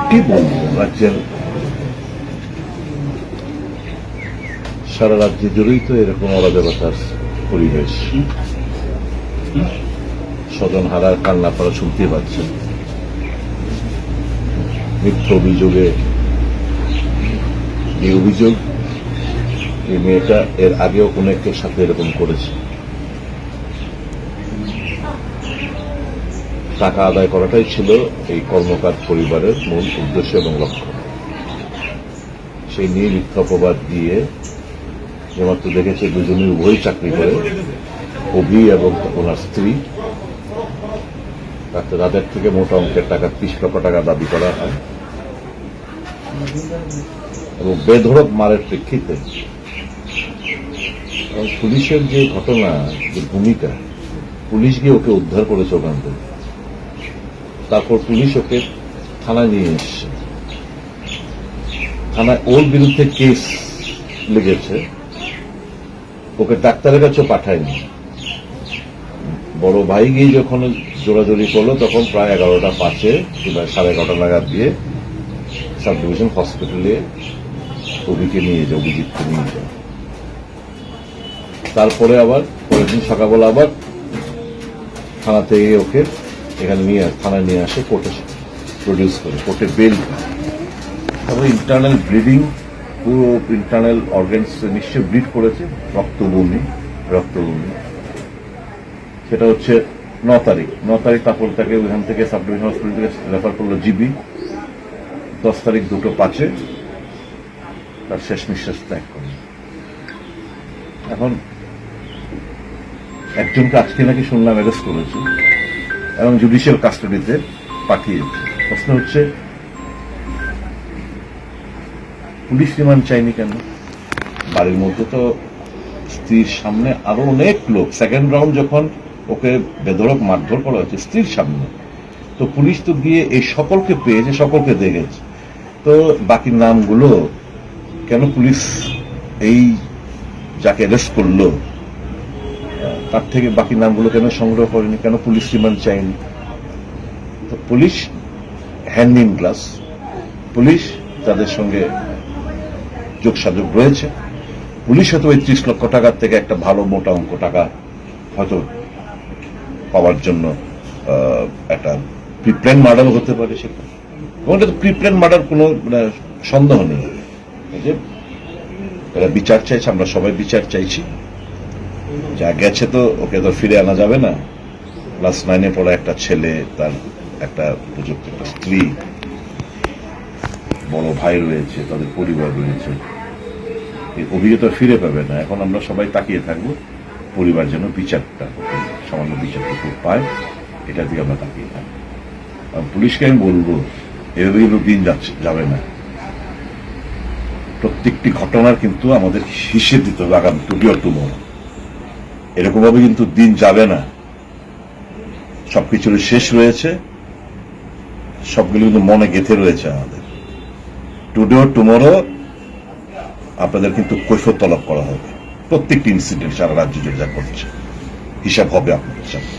কি বলবো, রাজ্যের সারা রাজ্য জুড়েই তো এরকম অরাজকতার পরিবেশ। স্বজন হারার কান্না করা শুনতে পাচ্ছে। মিথ্য অভিযোগে এই অভিযোগ, এই মেয়েটা এর আগেও কোনো একটার সাথে এরকম করেছে। টাকা আদায় করাটাই ছিল এই কর্মকার পরিবারের মূল উদ্দেশ্য এবং লক্ষ্য। সেই নিয়ে মিথ্যা অপবাদ দিয়ে, যেমাত্র দেখেছে দুজনই উভয় চাকরি করে, অভি এবং ওনার স্ত্রী, তাদের থেকে মোটা অঙ্কের টাকা 30 লক্ষ টাকা দাবি করা হয় এবং বেধড়ক মারের প্রেক্ষিতে পুলিশের যে ঘটনা, যে ভূমিকা, পুলিশ গিয়ে ওকে উদ্ধার করেছে ওখান থেকে। তারপর পুলিশ ওকে থানায় নিয়ে এসছে। থানায় ওর বিরুদ্ধে কেস লেগেছে, ওকে ডাক্তারের কাছে পাঠায়নি। বড় ভাই গিয়ে যখন জোরাজোরি করলো তখন প্রায় 11টা 5-এ কিংবা 11:30 নাগাদ দিয়ে সাব ডিভিশন হসপিটালে অভিকে নিয়ে যায়, অভিজিৎকে নিয়ে যায়। তারপরে আবার পরের দিন সকালবেলা আবার থানা থেকে ওকে এখানে থানায় নিয়ে আসে, কোর্টে প্রডিউস করে, কোর্টে বেল। তারপরে ইন্টারনাল ব্লিডিং, পুরো ইন্টারনাল অর্গানস নিশ্চয় ব্লিড করেছে, রক্তবমি। সেটা হচ্ছে 9 তারিখ। তারপর তাকে ওইখান থেকে সাব ডিভিশন হসপিটাল থেকে রেফার করলো জিবি। 10 তারিখ 2:05 তার শেষ নিঃশ্বাস ত্যাগ করে। এখন একজনকে আজকে নাকি শুনলাম অ্যারেস্ট করেছে এবং জুডিশিয়াল কাস্টাডিতে পাঠিয়েছে। প্রশ্ন হচ্ছে, পুলিশ রিমান্ড চাইনি কেন? বাড়ির মধ্যে তো স্ত্রীর সামনে আরো অনেক লোক, সেকেন্ড রাউন্ড যখন ওকে বেধড়ক মারধর করা হয়েছে স্ত্রীর সামনে, তো পুলিশ তো গিয়ে এই সকলকে পেয়েছে, সকলকে দেখেছে। তো বাকি নামগুলো কেন পুলিশ, এই যাকে অ্যারেস্ট করলো তার থেকে বাকি নামগুলো কেন সংগ্রহ করেনি? কেন পুলিশ রিমান্ড চায়নি? তো police hand in glass, police তাদের সঙ্গে যোগসাযোগ রয়েছে। পুলিশ হয়তো ওই 30 লক্ষ টাকার থেকে একটা ভালো মোটা অঙ্ক টাকা হয়তো পাওয়ার জন্য একটা প্রিপ্ল্যান মার্ডার হতে পারে। সেটা এবং এটা তো প্রিপ্ল্যান মার্ডার, কোনো সন্দেহ নেই যে এরা বিচার চাইছে, আমরা সবাই বিচার চাইছি। যা গেছে তো ওকে তো ফিরে আনা যাবে না। ক্লাস 9-এ পড়া একটা ছেলে, তার একটা উপযুক্ত একটা স্ত্রী, বড় ভাই রয়েছে, তাদের পরিবার রয়েছে। এই অভিজ্ঞতা ফিরে পাবে না। এখন আমরা সবাই তাকিয়ে থাকবো পরিবার যেন বিচারটা, সামান্য বিচারটুকু পায়, এটার দিকে আমরা তাকিয়ে থাকবো। পুলিশকে আমি বলবো, এভাবে কিন্তু দিন যাবে না। প্রত্যেকটি ঘটনার কিন্তু আমাদের হিসেব দিতে হবে আগামী টুডে অর টুমরো। এরকম ভাবে কিন্তু দিন যাবে না। সবকিছুর শেষ রয়েছে, সবগুলো কিন্তু মনে গেঁথে রয়েছে আমাদের। টুডে অর টুমরো আপনাদের কিন্তু কৈফিয়ত তলব করা হবে। প্রত্যেকটি ইনসিডেন্ট সারা রাজ্য জুড়ে যা করছে হিসাব হবে আপনাদের সাথে।